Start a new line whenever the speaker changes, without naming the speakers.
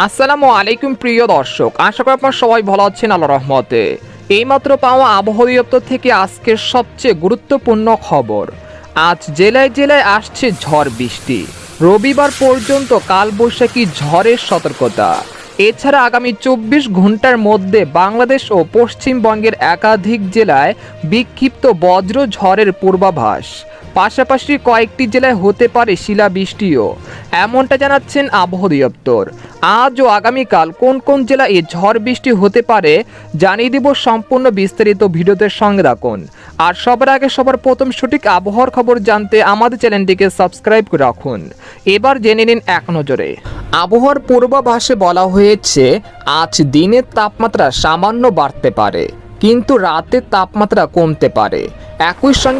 আসসালামু আলাইকুম প্রিয় দর্শক, আশা করি আপনারা সবাই ভালো আছেন আল্লাহর রহমতে। এইমাত্র পাওয়া আবহাওয়া দপ্তর থেকে আজকের সবচেয়ে গুরুত্বপূর্ণ খবর। আজ জেলায় জেলায় আসছে ঝড় বৃষ্টি। রবিবার পর্যন্ত কালবৈশাখী ঝড়ের সতর্কতা। এছাড়া আগামী 24 ঘন্টার মধ্যে বাংলাদেশ ও পশ্চিমবঙ্গের একাধিক জেলায় বিক্ষিপ্ত বজ্র ঝড়ের পূর্বাভাস। পাশাপাশি কয়েকটি জেলায় হতে পারে শিলাবৃষ্টিও, এমনটা জানাচ্ছেন আবহাওয়া দপ্তর। আজ ও আগামীকাল কোন কোন জেলায় এই ঝড় বৃষ্টি হতে পারে জানিয়ে দিব সম্পূর্ণ বিস্তারিত ভিডিওতে সঙ্গে রাখুন। আর সবার আগে সবার প্রথম সঠিক আবহাওয়ার খবর জানতে আমাদের চ্যানেলটিকে সাবস্ক্রাইব করে রাখুন। এবার জেনে নিন এক নজরে। আবহাওয়ার পূর্বাভাসে বলা হয়েছে আজ দিনের তাপমাত্রা সামান্য বাড়তে পারে, কিন্তু রাতের তাপমাত্রা কমতে পারে। একই সঙ্গে